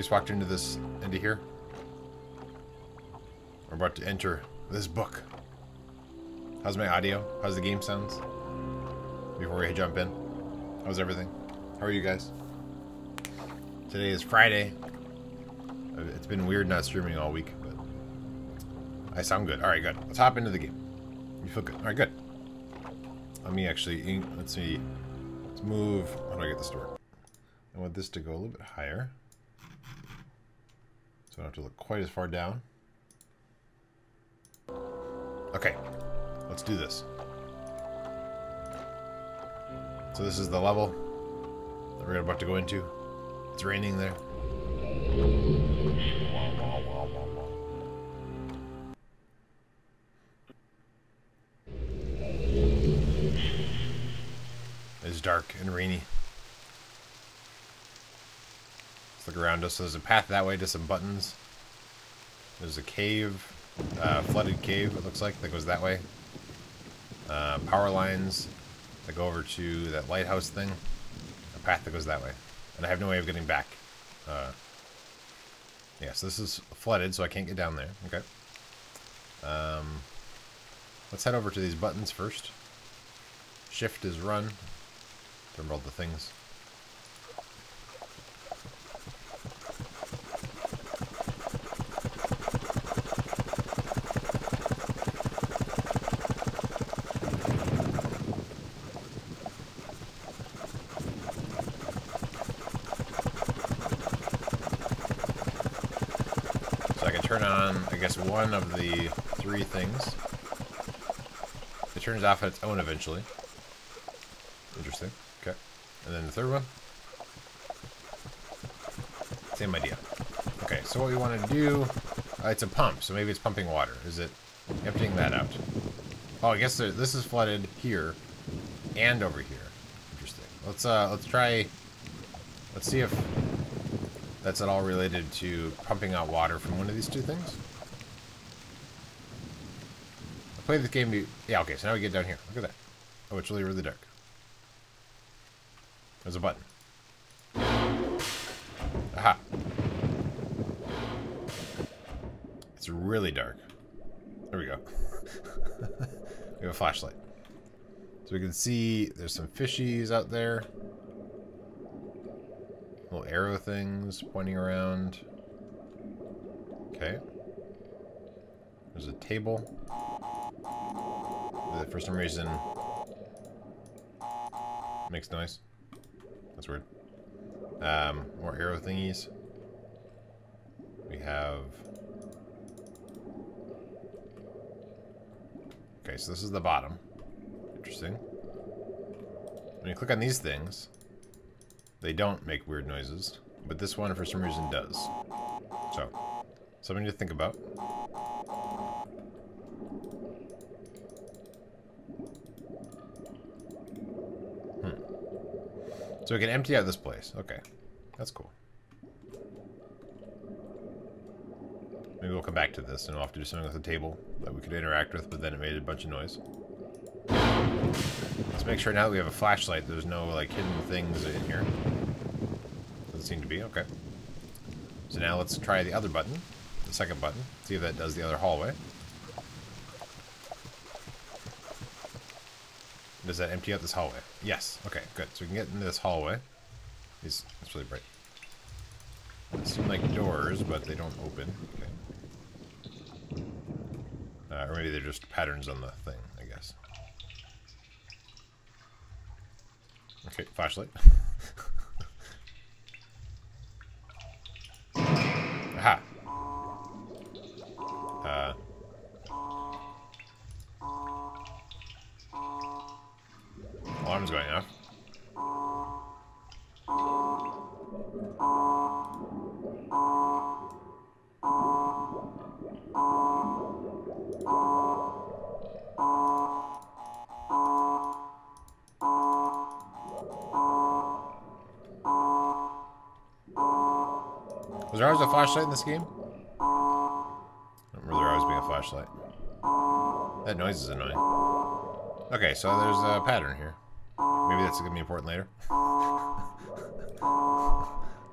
just walked into here. We're about to enter this book. How's my audio? How's the game sounds? Before we jump in. How's everything? How are you guys? Today is Friday. It's been weird not streaming all week, but I sound good. Alright, good. Let's hop into the game. You feel good. Alright, good. Let me actually, let's see. Let's move. How do I get this to work? I want this to go a little bit higher. So I don't have to look quite as far down. Okay. Let's do this. So this is the level that we're about to go into. It's raining there. It's dark and rainy. Let's look around us. So there's a path that way to some buttons. There's a cave, flooded cave, it looks like, that goes that way. Power lines that go over to that lighthouse thing. A path that goes that way. And I have no way of getting back. Yeah, so this is flooded, so I can't get down there. Okay. Let's head over to these buttons first. Shift is run. Remember all the things. So I can turn on, I guess, one of the three things. It turns off on its own eventually. Interesting. Okay. And then the third one. Same idea. Okay, so what we want to do... it's a pump, so maybe it's pumping water. Is it emptying that out? Oh, I guess this is flooded here and over here. Interesting. Let's try... Let's see if that's at all related to pumping out water from one of these two things. I played this game... Yeah, okay, so now we get down here. Look at that. Oh, it's really, really dark. There's a button. Aha. It's really dark. There we go. We have a flashlight. So we can see there's some fishies out there. Little arrow things pointing around. Okay. There's a table. That for some reason makes noise. That's weird. More arrow thingies. We have... Okay, so this is the bottom. Interesting. When you click on these things, they don't make weird noises, but this one for some reason does. So, something to think about. So we can empty out this place. Okay. That's cool. Maybe we'll come back to this and we'll have to do something with the table that we could interact with, but then it made a bunch of noise. Let's make sure now that we have a flashlight, there's no, like, hidden things in here. Doesn't seem to be. Okay. So now let's try the other button. The second button. See if that does the other hallway. Does that empty out this hallway? Yes. Okay, good. So we can get into this hallway. It's really bright. They seem like doors, but they don't open. Okay. Or maybe they're just patterns on the thing, I guess. Okay, flashlight. Aha. Alarm's going off. Was there always a flashlight in this game? I don't remember there always being a flashlight. That noise is annoying. Okay, so there's a pattern here. Maybe that's going to be important later.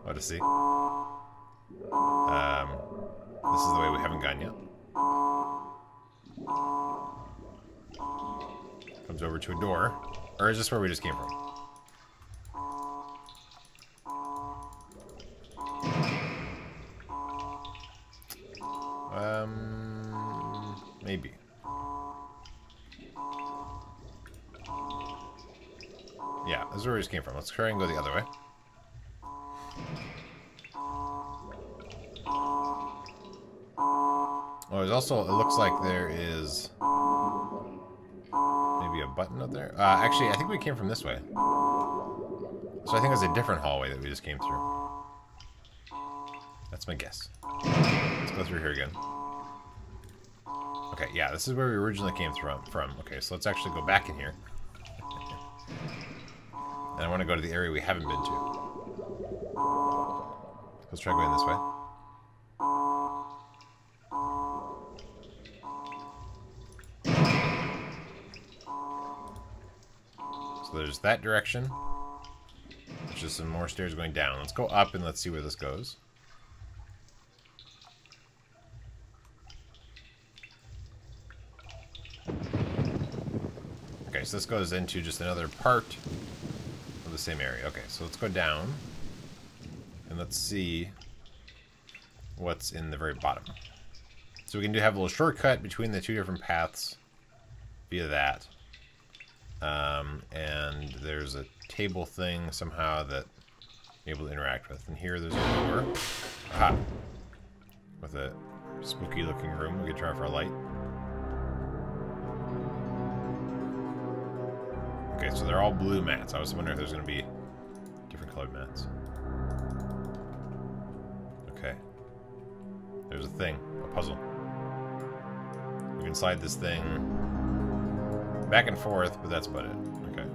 What to see. This is the way we haven't gone yet. Comes over to a door. Or is this where we just came from? Maybe. Yeah, this is where we just came from. Let's try and go the other way. Oh, there's also, it looks like there is maybe a button up there. Actually, I think we came from this way. So I think it's a different hallway that we just came through. That's my guess. Let's go through here again. Okay, yeah, this is where we originally came from. Okay, so let's actually go back in here. And I want to go to the area we haven't been to. Let's try going this way. So there's that direction. There's just some more stairs going down. Let's go up and let's see where this goes. Okay, so this goes into just another part of the same area. Okay, so let's go down and let's see what's in the very bottom. So we can have a little shortcut between the two different paths via that. And there's a table thing somehow that you're able to interact with. And here there's a door. Aha! With a spooky looking room. We could try for a light. Okay, so they're all blue mats. I was wondering if there's going to be different colored mats. Okay. There's a thing. A puzzle. We can slide this thing back and forth, but that's about it. Okay.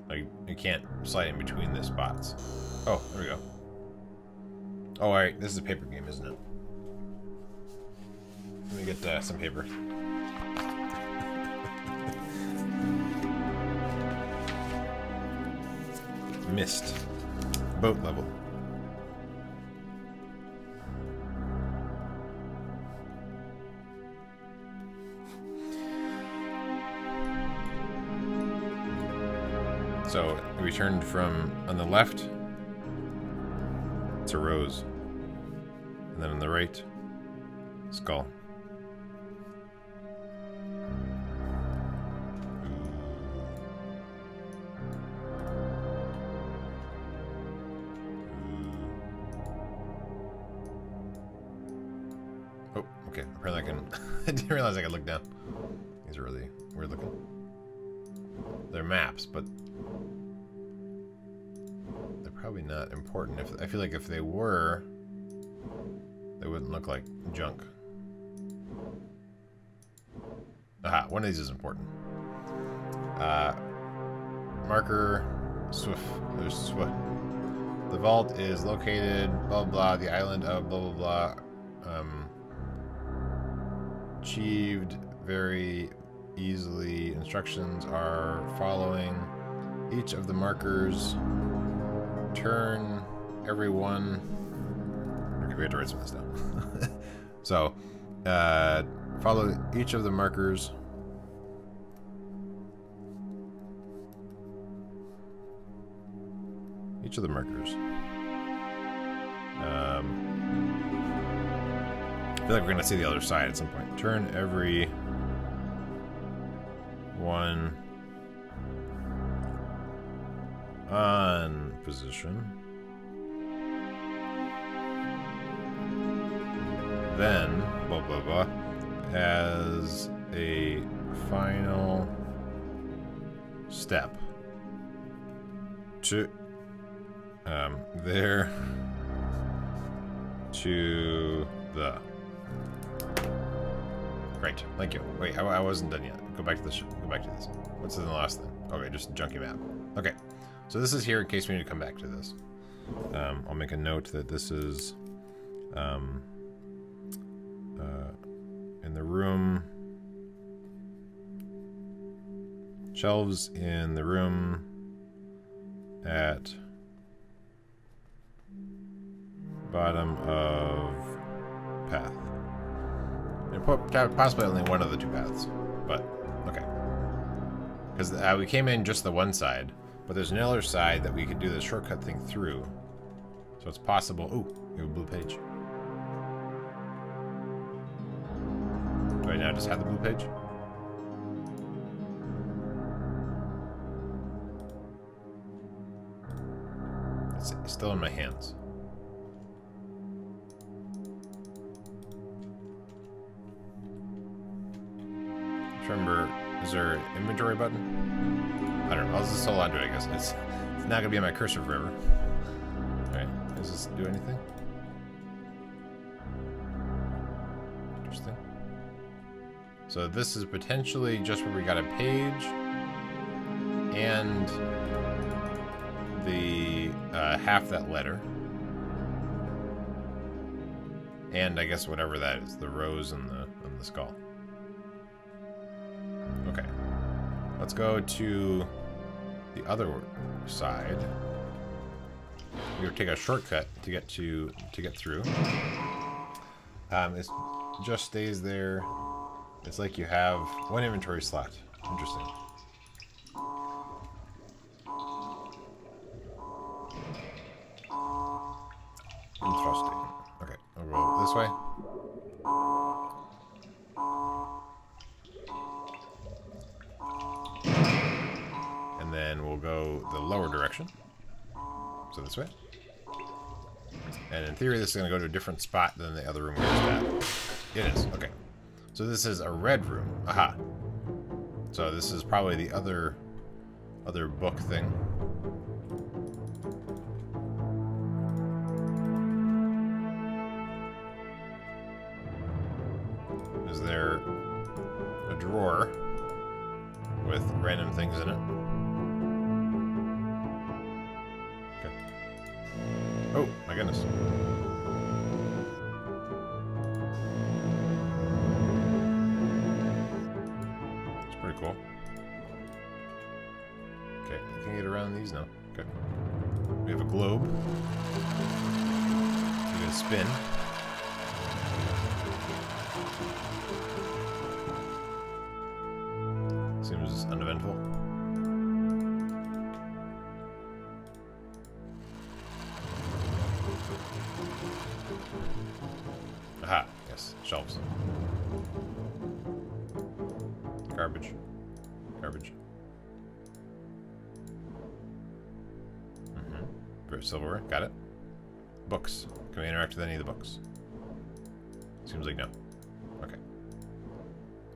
Like, you can't slide in between the spots. Oh, there we go. Oh, alright. This is a paper game, isn't it? Let me get some paper. Myst. Boat level. So, we turned from on the left to Rose. And then on the right, Skull. Oh, okay. Apparently I can... I didn't realize I could look down. These are really weird looking. They're maps, but... they're probably not important. I feel like if they were, they wouldn't look like junk. Aha, one of these is important. Marker Swift. There's Swift. The vault is located, blah blah, the island of blah blah blah. Achieved very easily. Instructions are following. Each of the markers. Turn every one. Okay, we have to write some of this down. So, follow each of the markers. Each of the markers. I feel like we're gonna see the other side at some point. Turn every one on position. Then, blah blah blah, as a final step to there to the. Great, thank you. Wait, I wasn't done yet. Go back to this. Go back to this. What's in the last thing? Okay, just a junky map. Okay, so this is here in case we need to come back to this. I'll make a note that this is in the room. Shelves in the room at Bottom of path. And possibly only one of the two paths, but okay. Because we came in just the one side, but there's another side that we could do the shortcut thing through. So it's possible. Ooh, we have a blue page. Do I now just have the blue page? It's still in my hands. Remember, is there an inventory button? I don't know. I'll just hold on to it, I guess. It's not going to be on my cursor forever. Alright, does this do anything? Interesting. So this is potentially just where we got a page and the half that letter. And I guess whatever that is, the rose and the skull. Okay, let's go to the other side. We'll take a shortcut to get through. It just stays there. It's like you have one inventory slot. Interesting. Interesting. Okay, I'll go this way. And then we'll go the lower direction. So this way. And in theory, this is going to go to a different spot than the other room we just at. It is. Okay. So this is a red room. Aha. So this is probably the other book thing. Is there a drawer with random things in it? Okay. Oh, my goodness. It's pretty cool. Okay, I can get around these now. Okay. We have a globe. We're gonna spin. Seems uneventful. Aha, yes, shelves. Garbage. Garbage. Silverware, got it. Books. Can we interact with any of the books? Seems like no. Okay.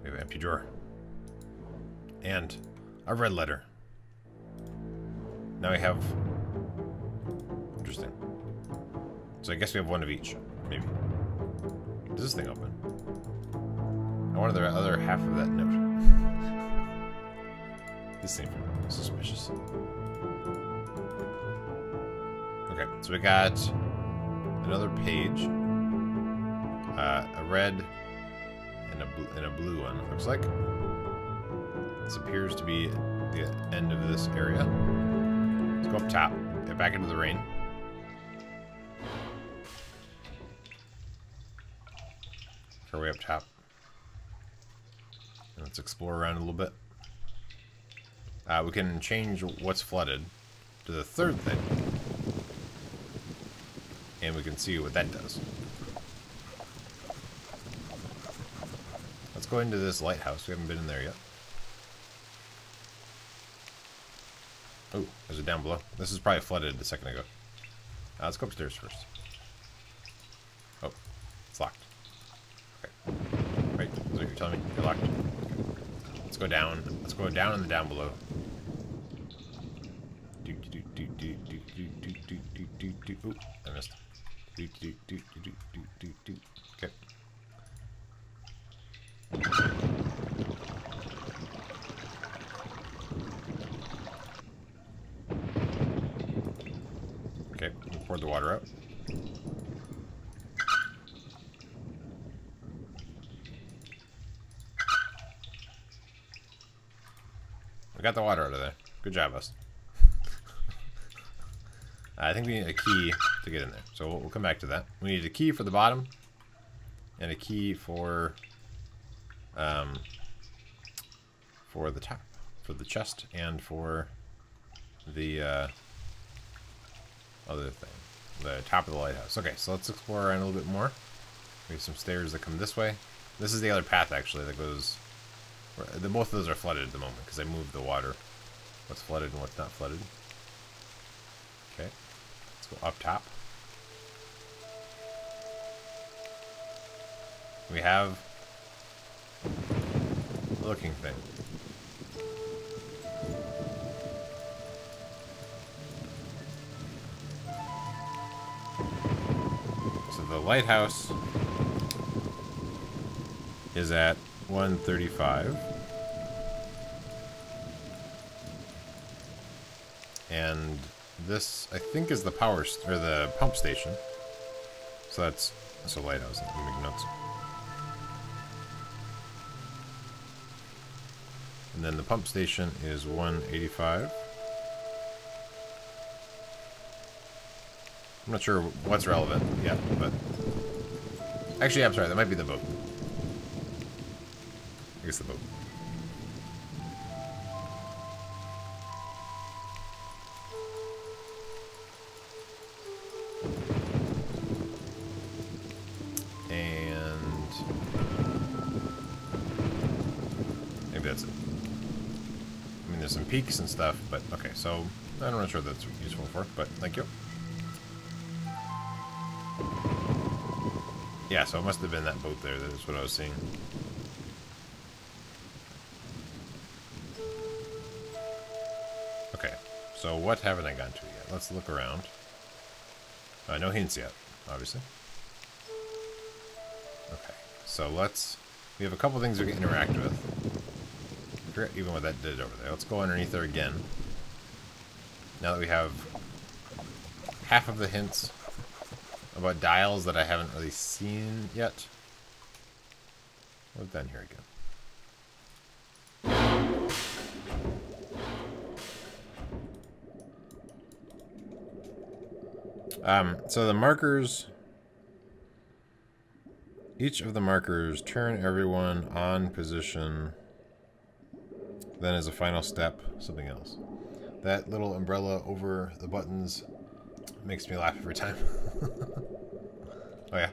We have an empty drawer. And a red letter. Now we have... Interesting. So I guess we have one of each. Maybe. Does this thing open? I wanted the other half of that note. These seem suspicious. Okay, so we got another page. A red and a blue one, it looks like. This appears to be the end of this area. Let's go up top, get back into the rain. Our way up top. And let's explore around a little bit. We can change what's flooded to the third thing. And we can see what that does. Let's go into this lighthouse. We haven't been in there yet. Oh, there's it down below. This is probably flooded a second ago. Let's go upstairs first. Oh, it's locked. Okay. Wait, is that what you're telling me? You're locked? Okay. Let's go down. Let's go down and down below. Ooh, I missed. Okay. Okay, we'll pour the water out. We got the water out of there. Good job, us. I think we need a key to get in there. So we'll come back to that. We need a key for the bottom and a key for the top, for the chest, and for the other thing, the top of the lighthouse. Okay, so let's explore around a little bit more. We have some stairs that come this way. This is the other path actually that goes. Both of those are flooded at the moment because I moved the water. What's flooded and what's not flooded. Okay, let's go up top. We have the looking thing. So the lighthouse is at 135. And this, I think, is the or the pump station. So that's a lighthouse. Let me make notes. And then the pump station is 185. I'm not sure what's relevant yet, but actually, I'm sorry, that might be the boat. I guess the boat. And maybe that's it. I mean, there's some peaks and stuff, but okay, so I'm not sure that's useful for, but thank you. Yeah, so it must have been that boat there. That's what I was seeing. Okay, so what haven't I gotten to yet? Let's look around. No hints yet, obviously. Okay, so we have a couple things we can interact with. I forget even what that did over there. Let's go underneath there again. Now that we have half of the hints about dials that I haven't really seen yet. What's down here again? So the markers, each of the markers turn everyone on position. Then as a final step, something else. That little umbrella over the buttons makes me laugh every time. Oh yeah.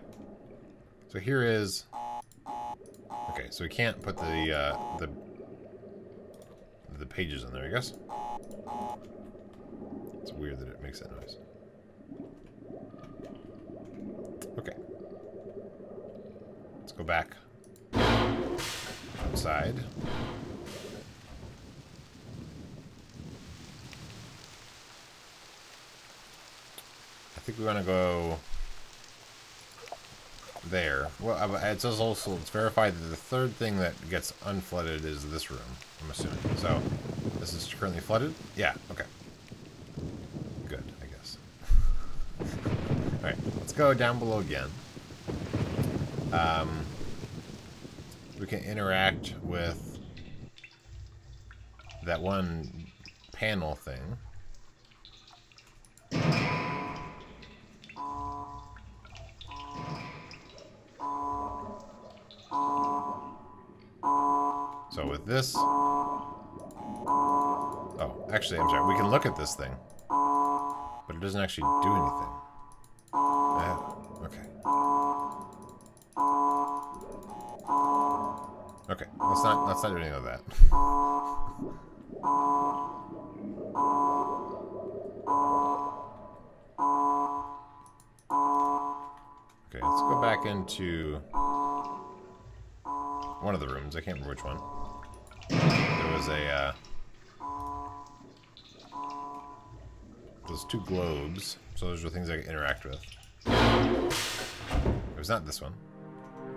So here is. Okay, so we can't put the pages in there, I guess. It's weird that it makes that noise. Okay. Let's go back outside. I think we want to go there. Well, it's also verified that the third thing that gets unflooded is this room, I'm assuming. So, this is currently flooded? Yeah, okay. Good, I guess. Alright, let's go down below again. We can interact with that one panel thing. So with this... Oh, actually, I'm sorry. We can look at this thing. But it doesn't actually do anything. Okay. Okay, let's not do anything of that. Okay, let's go back into one of the rooms. I can't remember which one. There was a those two globes. So those are the things I can interact with. It was not this one.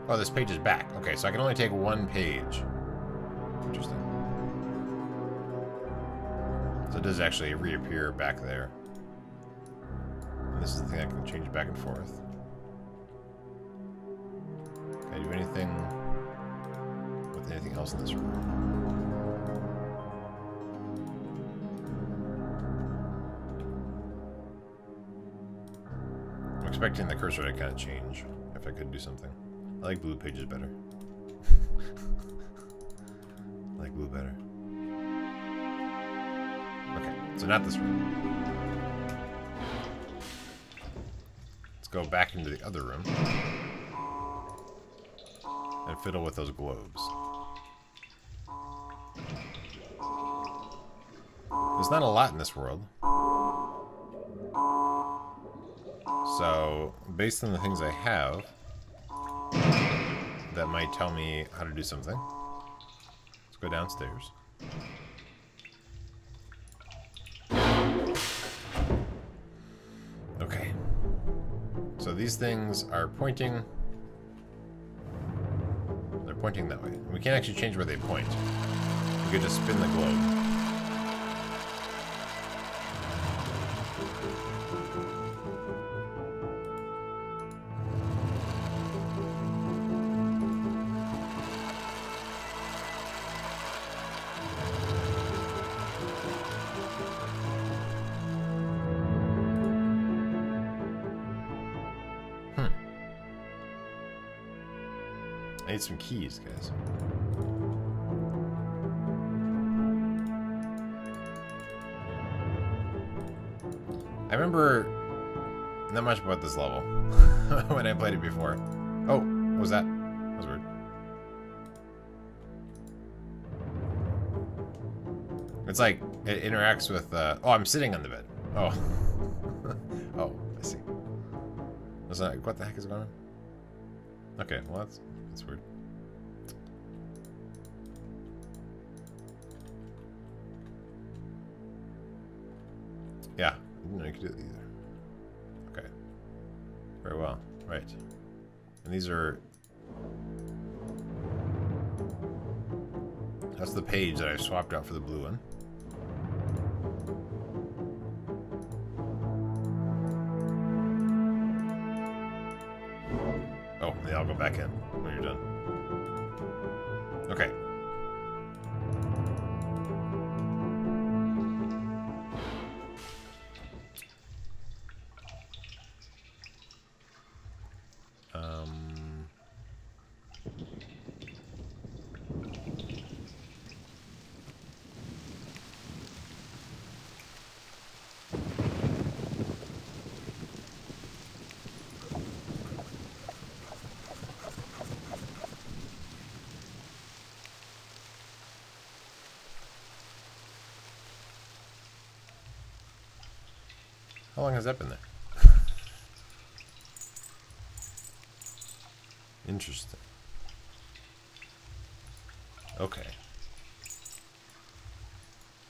Oh, this page is back. Okay, so I can only take one page. Interesting. So it does actually reappear back there. And this is the thing I can change back and forth. Can I do anything with anything else in this room? expecting the cursor to kind of change if I could do something. I like blue pages better. I like blue better. Okay, so not this room. Let's go back into the other room and fiddle with those globes. There's not a lot in this world. So, based on the things I have, that might tell me how to do something. Let's go downstairs. Okay. So these things are pointing... They're pointing that way. We can't actually change where they point. We could just spin the globe. I need some keys, guys. I remember not much about this level when I played it before. Oh, what was that? That was weird. It's like, it interacts with, oh, I'm sitting on the bed. Oh. Oh, I see. Was that, what the heck is going on? Okay, well, that's weird. Yeah, I didn't know you could do it either. Okay. Very well. Right. And these are... That's the page that I swapped out for the blue one. Oh, yeah, I'll go back in when you're done. Okay. How long has that been there? Interesting. Okay.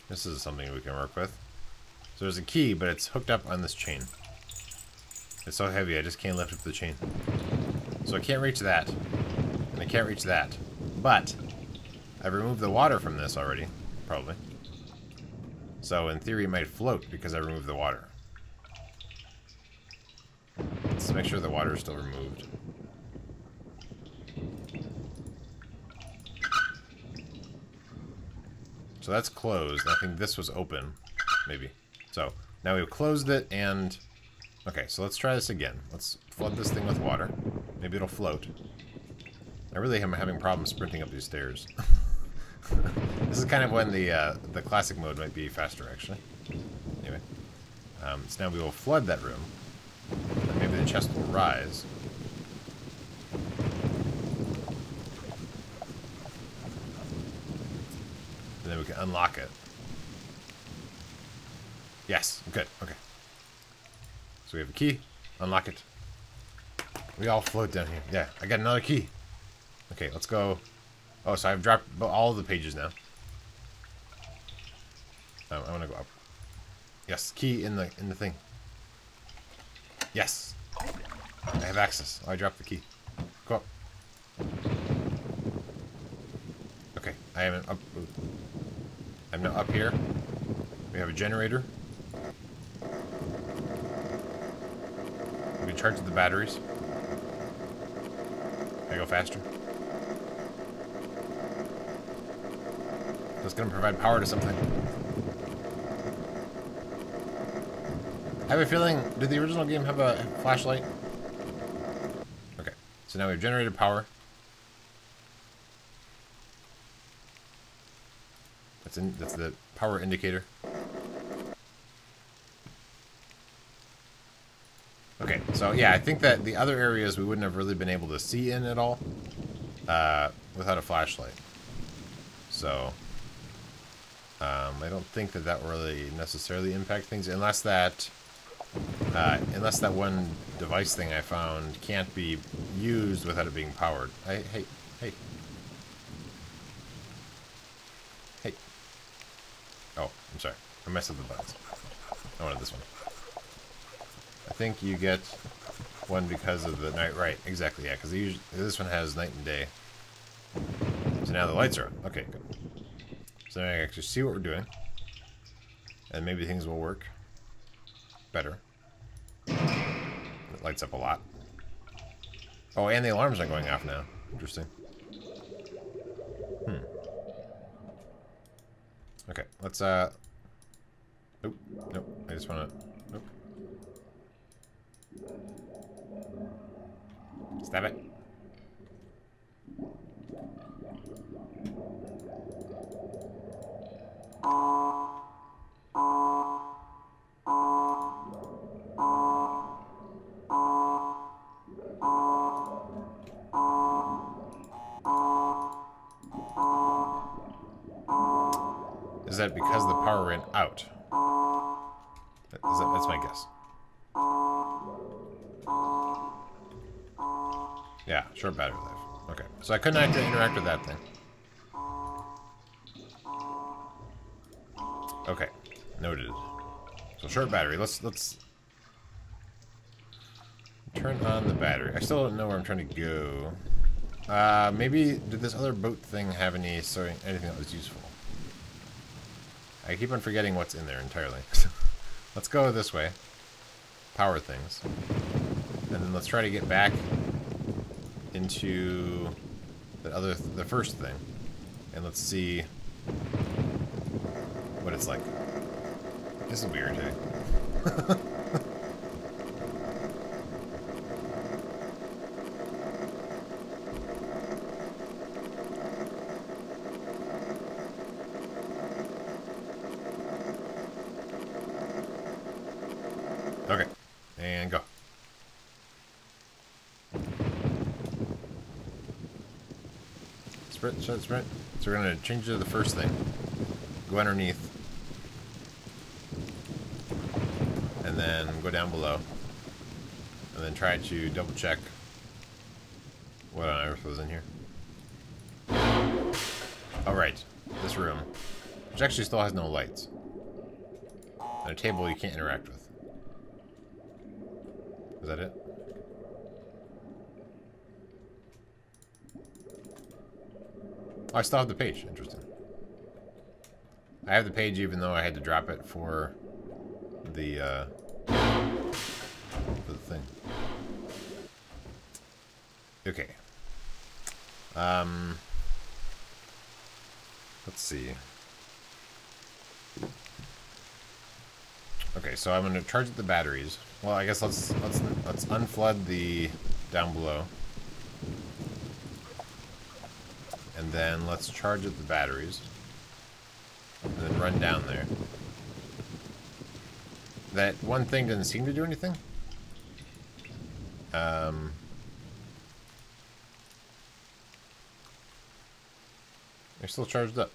This is something we can work with. So there's a key, but it's hooked up on this chain. It's so heavy, I just can't lift up the chain. So I can't reach that. And I can't reach that. But I've removed the water from this already. Probably. So in theory it might float because I removed the water. Let's make sure the water is still removed. So that's closed. I think this was open. Maybe. So now we've closed it and... Okay, so let's try this again. Let's flood this thing with water. Maybe it'll float. I really am having problems sprinting up these stairs. This is kind of when the classic mode might be faster, actually. Anyway. So now we will flood that room. And maybe the chest will rise. And then we can unlock it. Yes, good, okay. So we have a key. Unlock it. We all float down here. Yeah, I got another key. Okay, let's go. Oh, so I've dropped all of the pages now. I want to go up. Yes, key in the thing. Yes. I have access. Oh, I dropped the key. Go up. Okay, I am up. I'm now up here. We have a generator. We can charge the batteries. Can I go faster? That's going to provide power to something. I have a feeling, did the original game have a flashlight? So now we've generated power. That's the power indicator. Okay, so yeah, I think that the other areas we wouldn't have really been able to see in at all without a flashlight. So I don't think that that will really necessarily impact things unless that one device thing I found can't be used without it being powered. Hey. Oh, I'm sorry. I messed up the buttons. I wanted this one. I think you get one because of the night. Right, exactly, yeah, because this one has night and day. So now the lights are on. Okay, good. So now I can actually see what we're doing. And maybe things will work better. It lights up a lot. Oh, and the alarms are going off now. Interesting. Okay, let's, Nope, I just wanna... Nope. Stab it. Is that because the power ran out? That's my guess. Yeah, short battery life. Okay, so I couldn't actually interact with that thing. Okay, noted. So short battery. Let's turn on the battery. I still don't know where I'm trying to go. Maybe did this other boat thing have anything that was useful? I keep on forgetting what's in there entirely. Let's go this way. Power things. And then let's try to get back into the first thing. And let's see what it's like. This is weird, hey? Okay, and go. Sprint. So we're gonna change to the first thing. Go underneath. And then go down below. And then try to double check what on earth was in here. Alright, this room. Which actually still has no lights. And a table you can't interact with. Is that it? Oh, I still have the page. Interesting. I have the page even though I had to drop it for the thing. Okay. Let's see. Okay, so I'm going to charge the batteries. Well, I guess let's unflood the down below. And then let's charge at the batteries. And then run down there. That one thing doesn't seem to do anything. They're still charged up.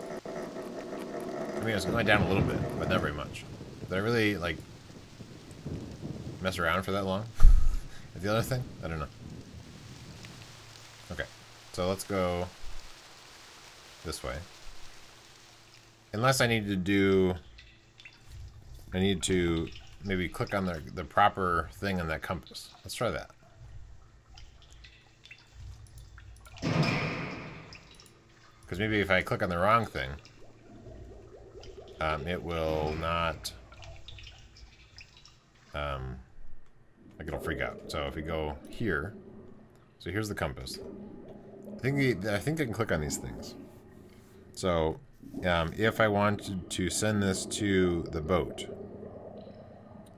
I mean, it's going down a little bit, but not very much. Did I really, like, mess around for that long? At the other thing? I don't know. Okay, so let's go this way. Unless I need to maybe click on the proper thing on that compass. Let's try that. Because maybe if I click on the wrong thing, it will not, like it'll freak out. So if we go here, so here's the compass. I think I can click on these things. So if I wanted to send this to the boat,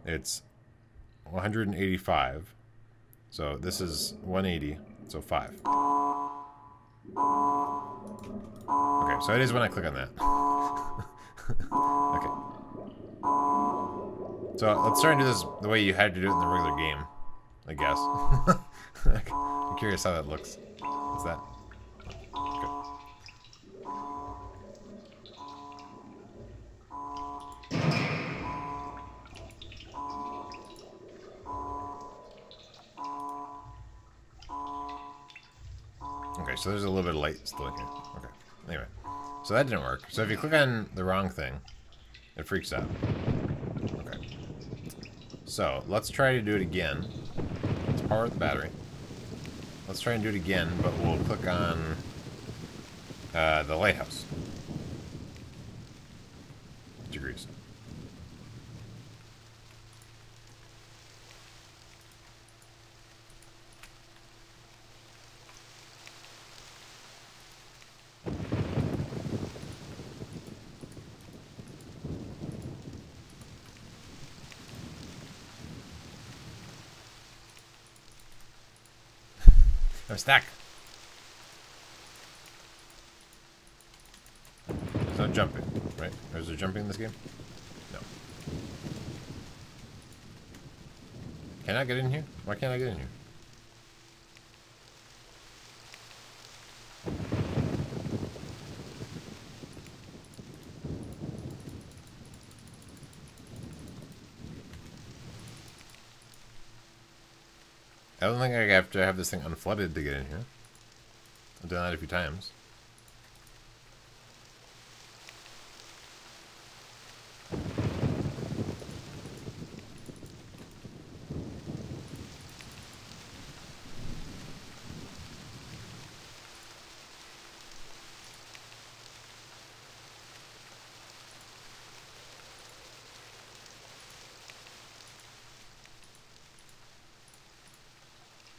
it's 185. So this is 180, so 5. Okay, so it is when I click on that. Okay. So let's try and do this the way you had to do it in the regular game, I guess. I'm curious how that looks. What's that? Okay. Okay, so there's a little bit of light still in here. Okay. Anyway, so that didn't work. So if you click on the wrong thing, it freaks out. Okay. So let's try to do it again. Let's power up the battery. Let's try and do it again, but we'll click on the lighthouse. Degrees. No, stack. There's no jumping, right? Or is there jumping in this game? No. Can I get in here? Why can't I get in here? I don't think I have to have this thing unflooded to get in here. I've done that a few times.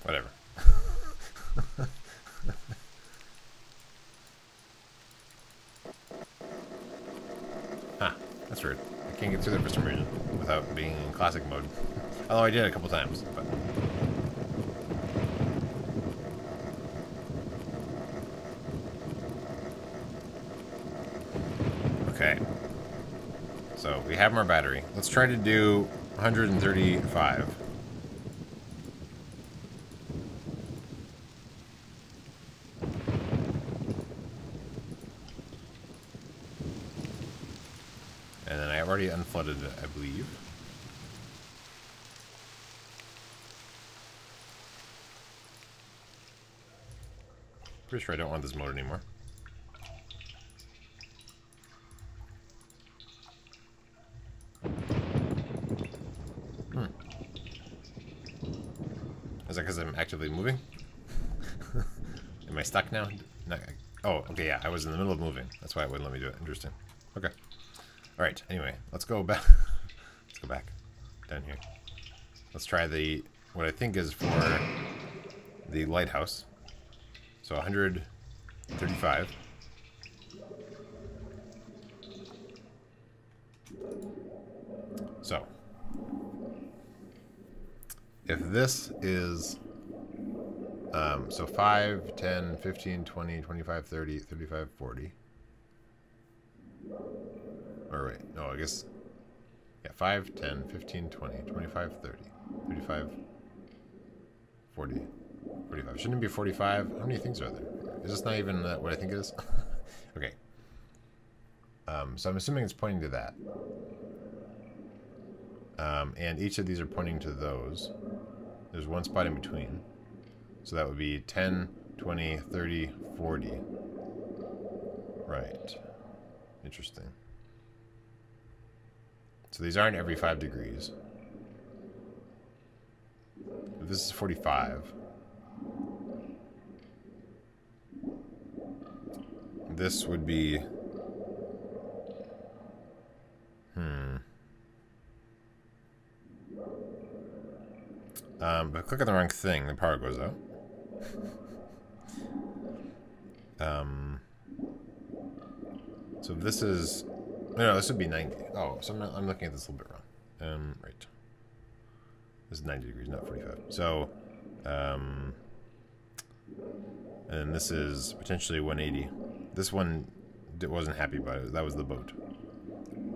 Whatever. Huh, that's weird. I can't get through there for some reason without being in classic mode. Although I did it a couple times, but... Okay. So, we have more battery. Let's try to do 135. And then I already unflooded it, I believe. Pretty sure I don't want this mode anymore. Is that because I'm actively moving? Am I stuck now? No, oh, okay, yeah, I was in the middle of moving. That's why it wouldn't let me do it. Interesting. Okay. Alright, anyway, let's go back. Let's go back down here. Let's try the, what I think is for the lighthouse. So 135. So, if this is, so 5, 10, 15, 20, 25, 30, 35, 40. Or wait, no, I guess, yeah, 5, 10, 15, 20, 25, 30, 35, 40, 45. Shouldn't it be 45? How many things are there? Is this not even what I think it is? Okay. So I'm assuming it's pointing to that. And each of these are pointing to those. There's one spot in between. So that would be 10, 20, 30, 40. Right. Interesting. So these aren't every 5 degrees. If this is 45. This would be... But click on the wrong thing, the power goes out. So this is... No, this would be 90. Oh, so I'm looking at this a little bit wrong. Right. This is 90 degrees, not 45. So, And this is potentially 180. This one wasn't happy about it. That was the boat.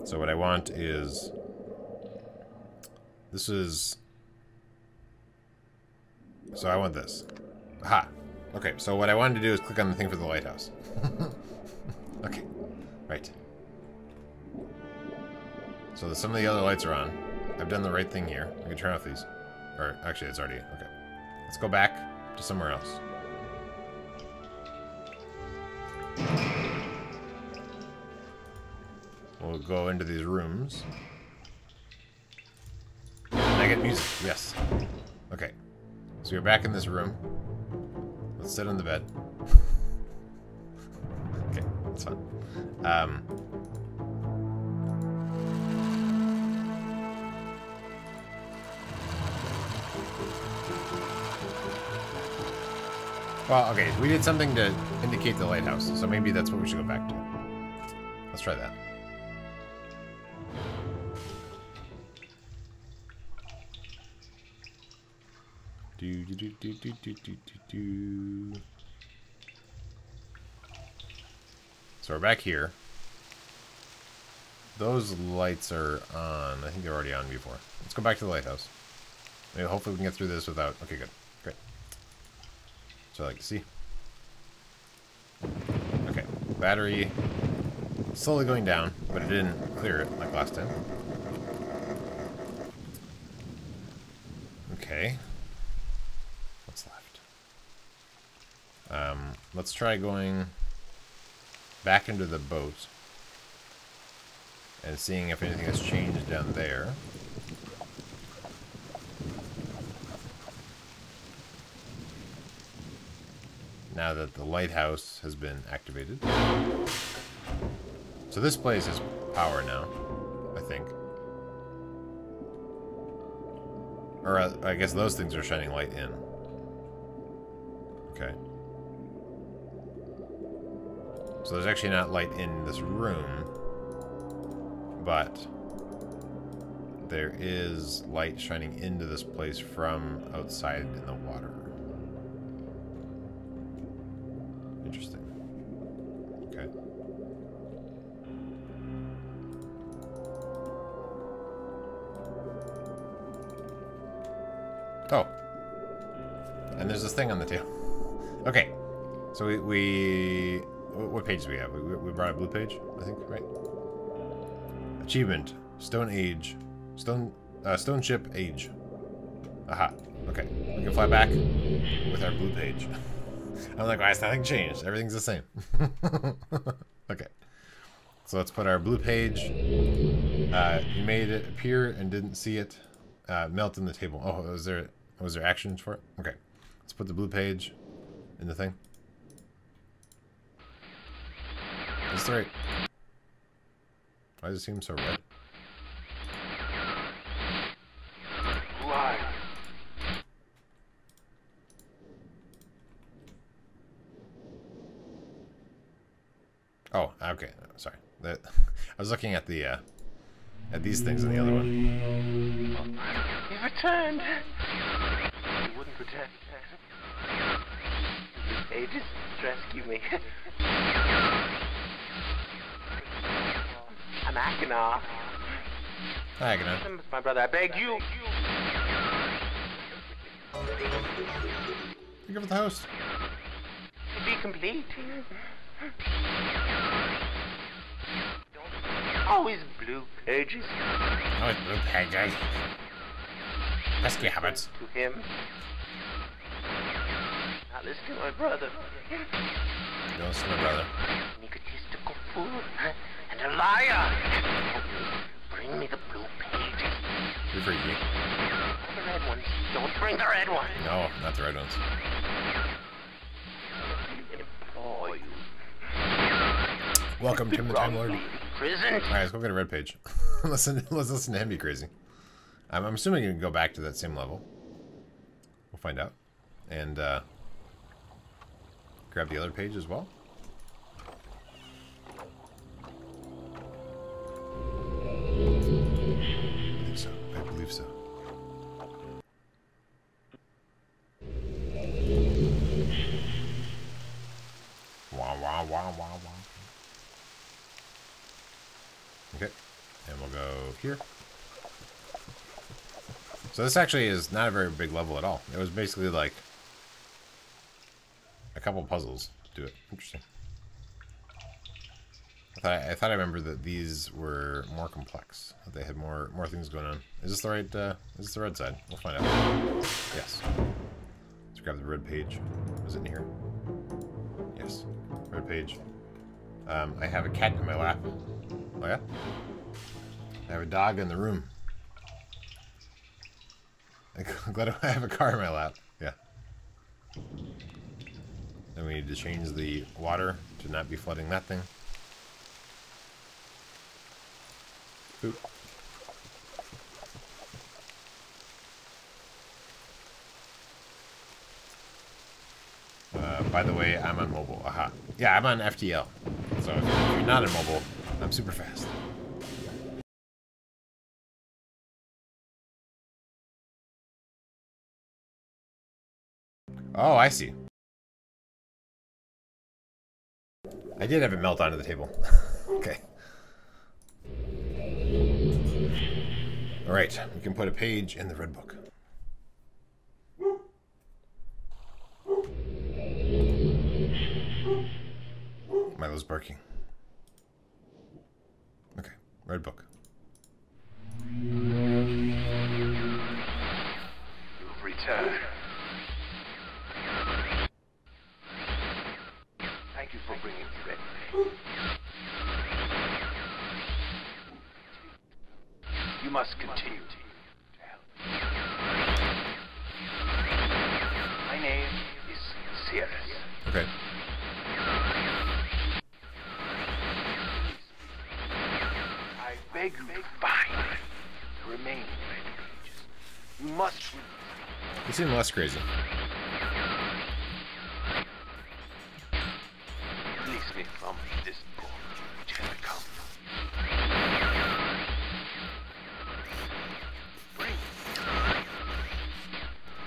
So what I want is... This is... So I want this. Aha! Okay, so what I wanted to do is click on the thing for the lighthouse. Okay, right. So some of the other lights are on. I've done the right thing here. I can turn off these. Or, actually, it's already... Okay. Let's go back to somewhere else. We'll go into these rooms. And I get music. Yes. Okay. So we're back in this room. Let's sit on the bed. Okay, that's fine. Well, okay, we did something to indicate the lighthouse, so maybe that's what we should go back to. Let's try that. So we're back here. Those lights are on. I think they're already on before. Let's go back to the lighthouse. Maybe hopefully we can get through this without... Okay, good. Great. So I like to see. Okay. Battery slowly going down, but it didn't clear it like last time. Okay. What's left? Let's try going back into the boat and seeing if anything has changed down there. Now that the lighthouse has been activated. So this place is power now, I think. Or I guess those things are shining light in. Okay. So there's actually not light in this room, but there is light shining into this place from outside in the water. Interesting. Okay. Oh. And there's this thing on the tail. Okay. So we what page do we have? We brought a blue page, I think, right? Achievement. Stone Age. Stone ship age. Aha. Okay. We can fly back with our blue page. I'm like, why has nothing changed? Everything's the same. Okay. So let's put our blue page. You made it appear and didn't see it. Melt in the table. Oh, was there actions for it? Okay. Let's put the blue page in the thing. That's right. Why does it seem so red? Why? Oh, okay. Sorry. I was looking at the at these things in the other one. He returned. He wouldn't protect. They just rescue me. I'm Akina. Hi, Agana. My brother, I beg you. Think of the host. To be complete. Always blue pages. Oh, blue pages. Pesky habits. To him. Not listen to my brother. Don't listen to my brother. An egotistical fool and a liar. Bring me the blue pages. You're freaky. The red ones. Don't bring the red ones. No, not the red ones. Implore you. Welcome, Tim the Time Lord. Prison. Alright, let's go get a red page. let's listen to him be crazy. I'm assuming you can go back to that same level. We'll find out. And grab the other page as well. I think so. I believe so. Okay. And we'll go here. So this actually is not a very big level at all. It was basically like a couple puzzles to do it. Interesting. I thought I remember that these were more complex. That they had more things going on. Is this the right? Is this the red side? We'll find out. Yes. Let's grab the red page. Was it in here? Yes. Red page. I have a cat in my lap. Oh yeah. I have a dog in the room. I'm glad I have a car in my lap. Yeah. Then we need to change the water to not be flooding that thing. Oop. By the way, I'm on mobile. Aha. Yeah, I'm on FTL. So if you're not on mobile, I'm super fast. Oh, I see. I did have it melt onto the table. Okay. Alright, we can put a page in the red book. Milo's barking. Okay, red book. You've returned. Thank you for bringing me red. You must continue to help. My name is Sirius. Okay. I beg you to find the remaining red pages. You must. You seem less crazy. Release me from this book which has become. Bring.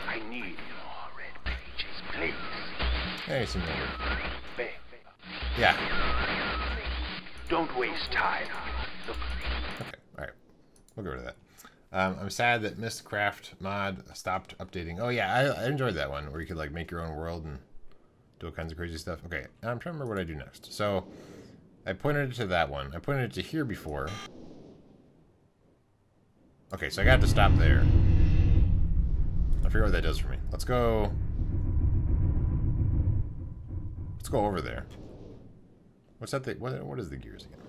I need more red pages, please. Yeah, you seem weird. Beg. Yeah. Don't waste time. Look. Okay, alright. We'll go to that. I'm sad that Myst Craft mod stopped updating. Oh yeah, I enjoyed that one, where you could like make your own world and do all kinds of crazy stuff. Okay, now I'm trying to remember what I do next. So, I pointed it to that one. I pointed it to here before. Okay, so I got to stop there. I forget what that does for me. Let's go over there. What's that thing? What is the gears again?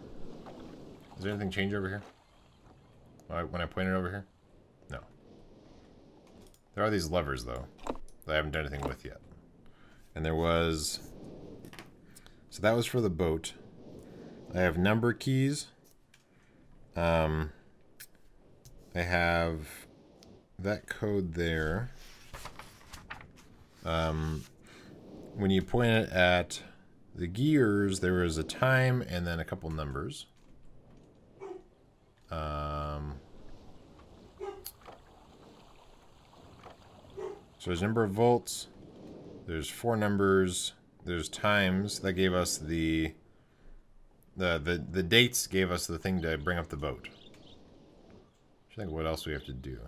Is there anything change over here? When I point it over here? No. There are these levers, though, that I haven't done anything with yet. And there was... So that was for the boat. I have number keys. I have that code there. When you point it at the gears, there was a time and then a couple numbers. So there's number of volts, there's 4 numbers, there's times. That gave us the dates gave us the thing to bring up the boat. I think what else we have to do.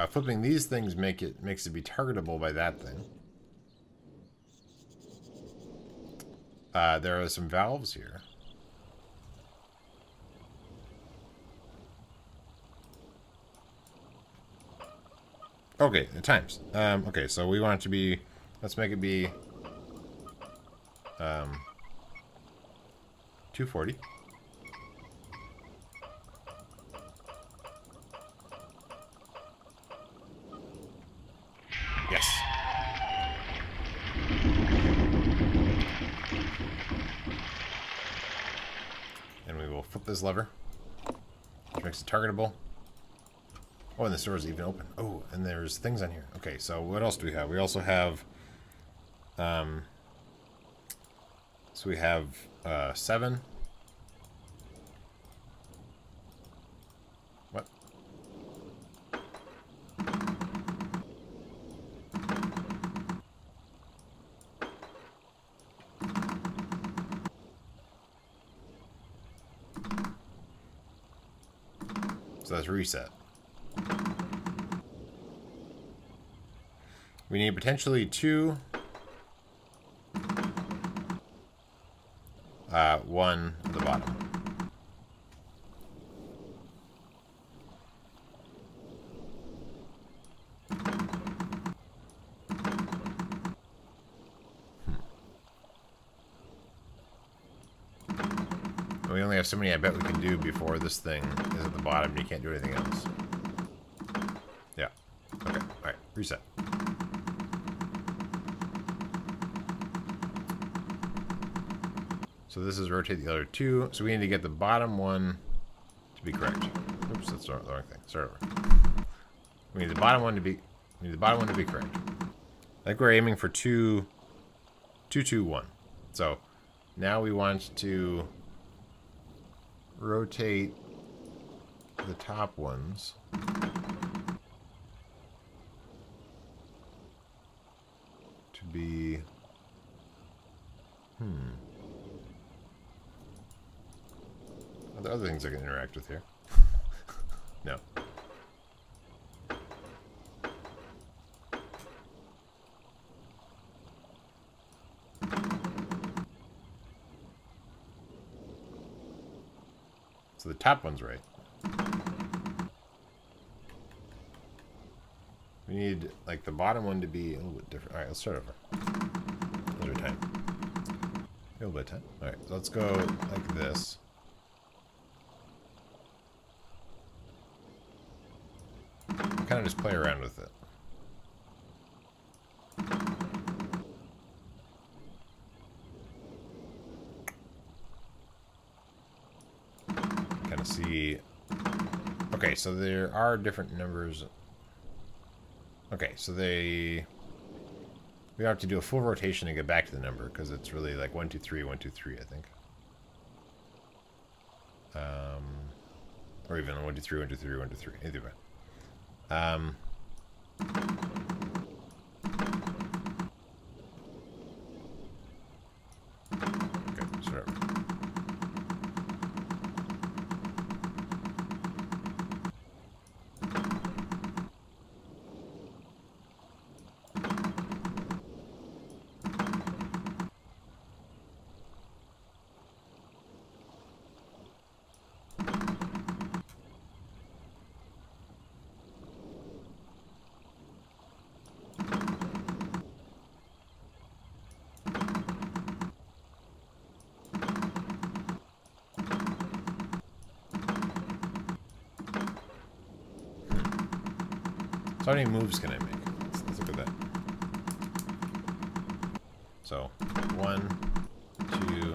Flipping these things makes it be targetable by that thing. There are some valves here. Okay, the times. Okay, so we want it to be, let's make it be 240. Yes. And we will flip this lever, which makes it targetable. Oh, and the store is even open. Oh, and there's things on here. Okay, so what else do we have? We also have, so we have 7. What? So that's reset. We need potentially 2, 1 at the bottom. We only have so many I bet we can do before this thing is at the bottom and you can't do anything else. Yeah. Okay. Alright. Reset. So this is rotate the other 2. So we need to get the bottom one to be correct. Oops, that's the wrong thing. Start over. We need the bottom one to be correct. I think we're aiming for 2, 2, 2, 1. So now we want to rotate the top ones to be Are there other things I can interact with here? No. So the top one's right. We need, like, the bottom one to be a little bit different. Alright, let's start over. Another time. A little bit of time. Alright, so let's go like this. Kind of just play around with it. Kind of see. Okay, so there are different numbers. Okay, so we have to do a full rotation to get back to the number because it's really like 1, 2, 3, 1, 2, 3, I think. Or even 1, 2, 3, 1, 2, 3, 1, 2, 3. Either way. Okay, start over. So how many moves can I make? Let's look at that. So 1, 2,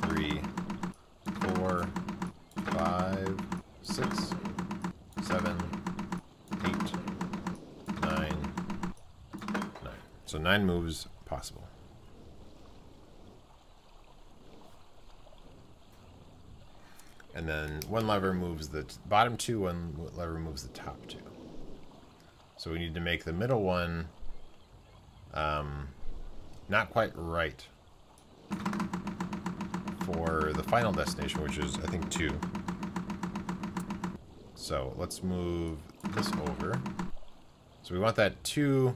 3, 4, 5, 6, 7, 8, 9, 9. So 9 moves possible. And then one lever moves the bottom 2, one lever moves the top 2. So we need to make the middle one not quite right for the final destination, which is, I think, 2. So let's move this over. So we want that 2...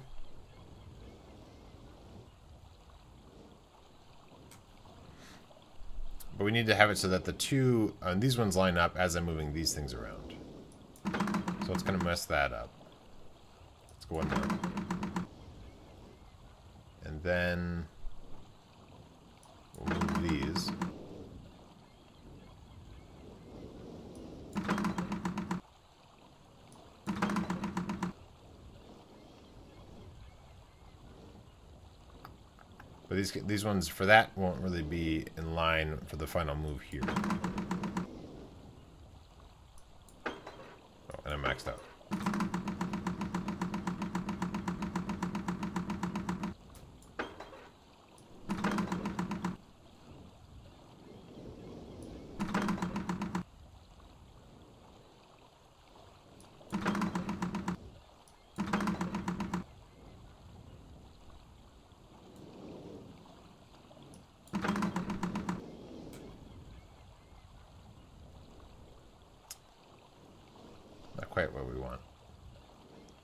But we need to have it so that the 2... these ones line up as I'm moving these things around. So it's going to mess that up. Let's go one more. And then we'll move these. But these ones for that won't really be in line for the final move here. Oh, and I'm maxed out. quite what we want.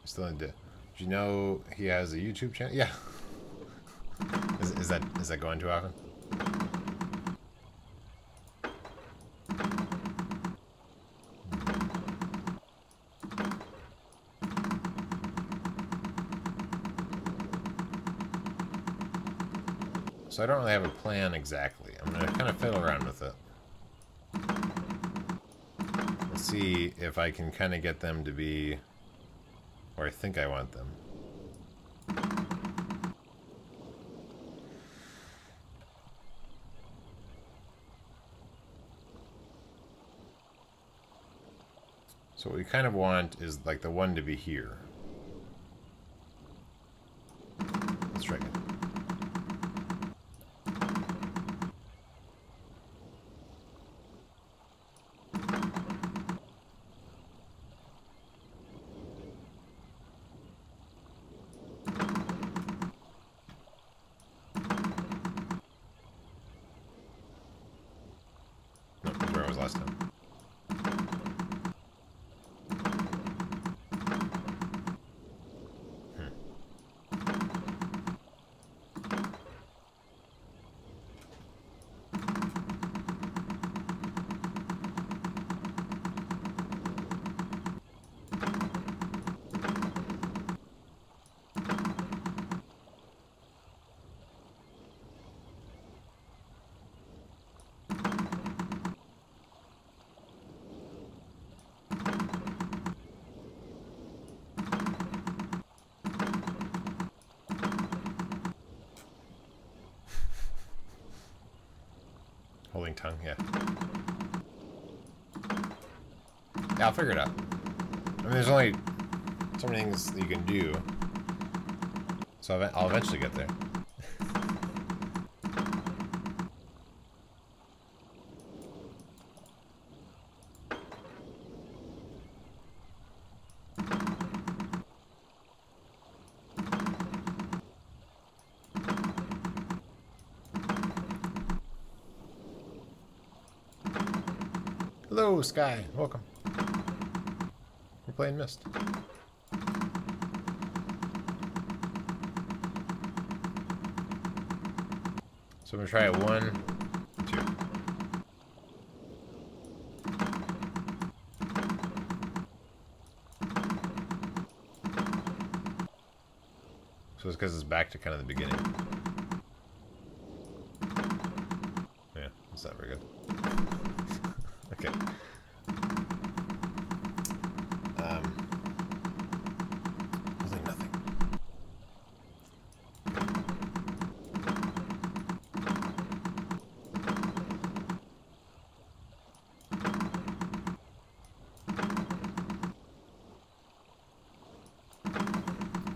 We still need to... Do you know he has a YouTube channel? Yeah. Is that going too often? So I don't really have a plan exactly. I'm going to kind of fiddle around with it. Let's see if I can kind of get them to be where I think I want them. So what we kind of want is like the one to be here. Let's try again. No, that's where I was last time. Holding tongue, yeah. Yeah, I'll figure it out. I mean, there's only so many things that you can do. So I'll eventually get there. Hello, Sky. Welcome. We're playing Myst. So I'm going to try it 1, 2. So it's because it's back to kind of the beginning. Yeah, that's not very good. Okay. Holding nothing.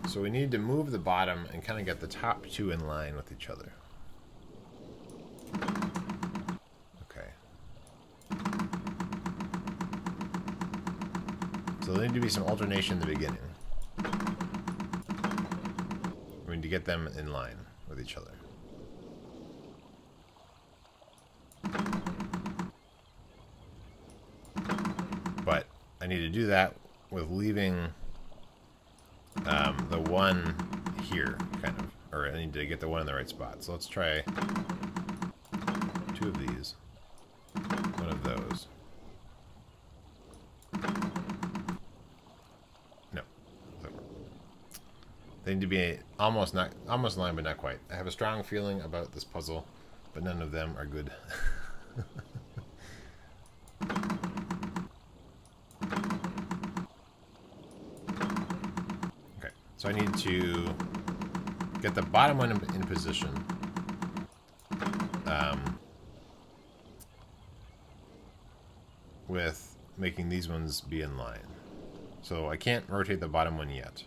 So we need to move the bottom and kind of get the top two in line with each other. So there need to be some alternation in the beginning. We need to get them in line with each other. But I need to do that with leaving the one here, kind of. Or I need to get the one in the right spot. So let's try 2 of these. 1 of those. They need to be almost in line, but not quite. I have a strong feeling about this puzzle, but none of them are good. Okay, so I need to get the bottom one in position. With making these ones be in line. So I can't rotate the bottom one yet.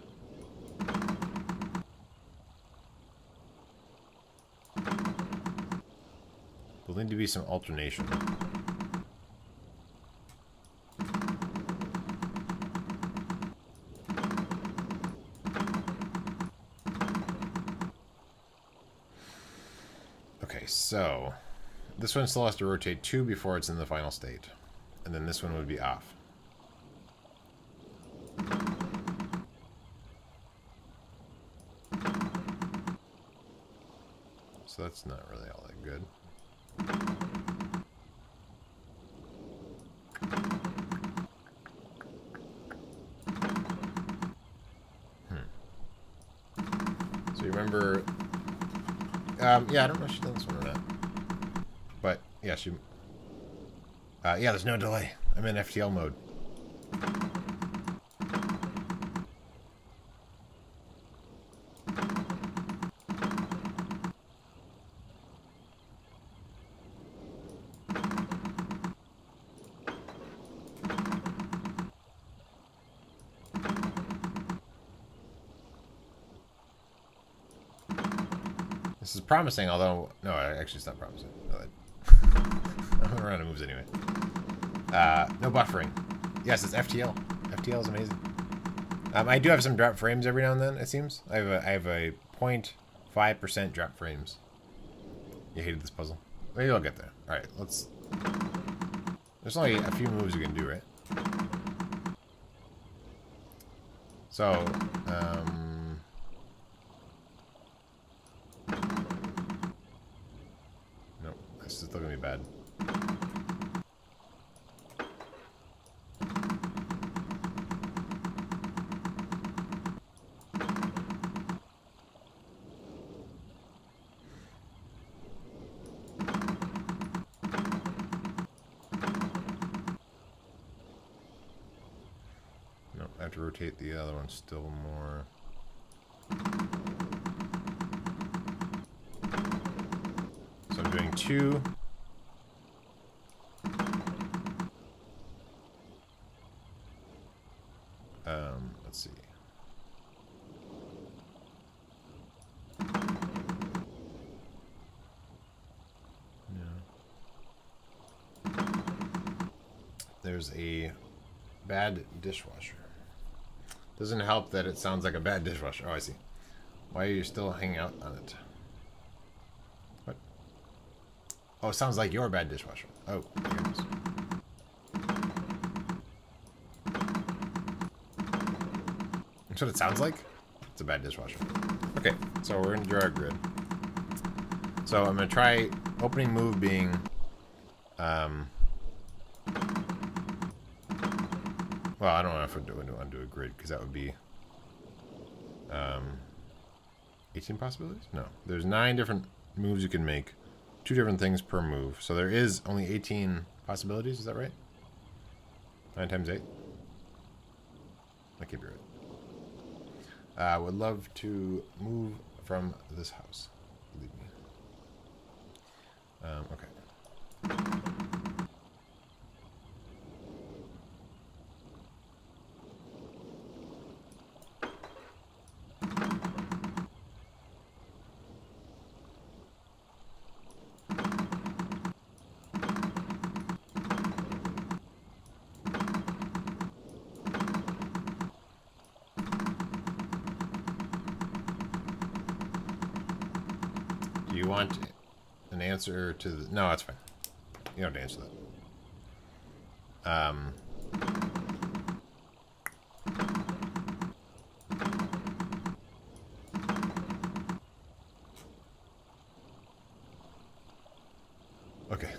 There'll need to be some alternation. Okay, so this one still has to rotate 2 before it's in the final state. And then this one would be off. So that's not really all that good. So you remember... yeah, I don't know if she's done this one or not. But, yeah, she... yeah, there's no delay. I'm in FTL mode. This is promising, although... No, actually it's not promising. I'm gonna run out of moves anyway. No buffering. Yes, it's FTL. FTL is amazing. I do have some drop frames every now and then, it seems. I have a 0.5% drop frames. You hated this puzzle. Maybe I'll get there. Alright, let's... There's only a few moves you can do, right? So, nope, this is still gonna be bad. I have to rotate the other one still more. So I'm doing 2. Let's see. No. There's a bad dishwasher. Doesn't help that it sounds like a bad dishwasher. Oh, I see. Why are you still hanging out on it? What? Oh, it sounds like your bad dishwasher. Oh, goodness. That's what it sounds like? It's a bad dishwasher. Okay, so we're gonna draw a grid. So I'm gonna try opening move being well, I don't know if I want to do a grid, because that would be 18 possibilities? No. There's 9 different moves you can make. 2 different things per move. So there is only 18 possibilities, is that right? 9 times 8? I could be right. Would love to move from this house. Believe me. Okay. Do you want an answer to the... No, that's fine. You don't have to answer that. Okay.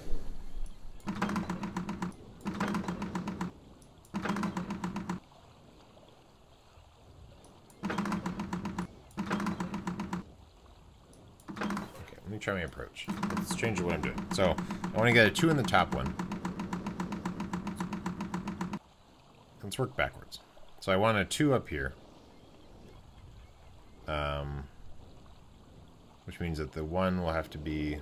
Let me try my approach. Let's change what I'm doing. So, I want to get a 2 in the top one. Let's work backwards. So I want a 2 up here. Which means that the 1 will have to be...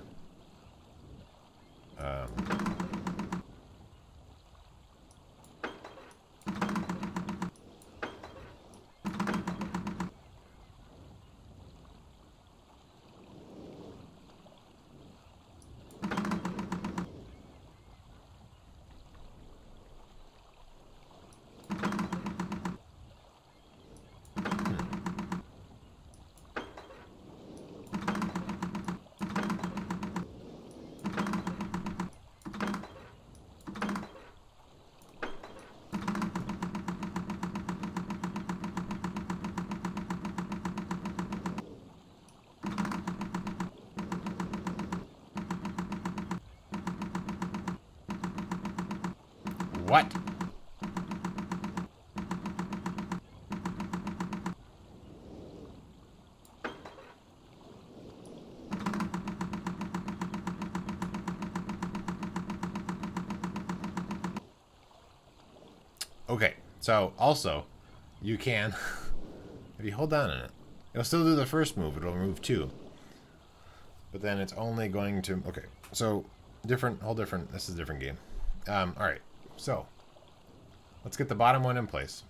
What? Okay, so also, you can, if you hold down on it, it'll still do the first move, it'll remove 2. But then it's only going to, okay, so different, whole different, this is a different game. Alright, so, let's get the bottom one in place.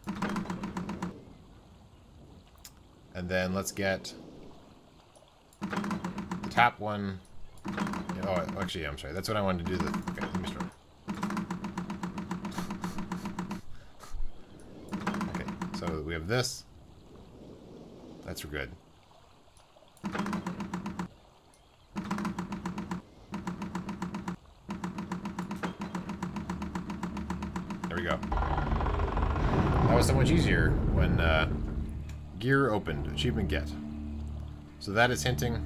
And then let's get the top one, oh, actually, I'm sorry, that's what I wanted to do, okay, let me start. So we have this. That's good. There we go. That was so much easier when gear opened. Achievement get. So that is hinting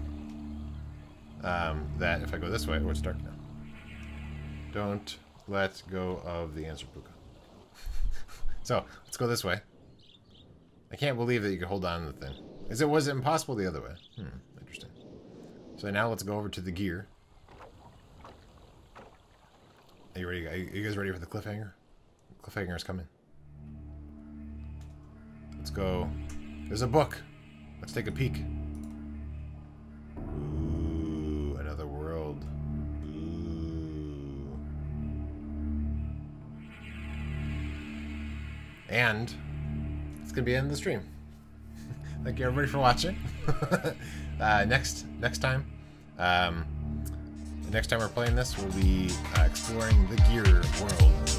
that if I go this way, oh, it's dark now. Don't let go of the answer, Puka. So let's go this way. I can't believe that you could hold on to the thing. Was it impossible the other way? Interesting. So now let's go over to the gear. Are you ready? Are you guys ready for the cliffhanger? Cliffhanger is coming. Let's go. There's a book. Let's take a peek. Ooh, another world. Ooh. And it's gonna be the end of the stream. Thank you everybody for watching. Next time we're playing this, we'll be exploring the gear world.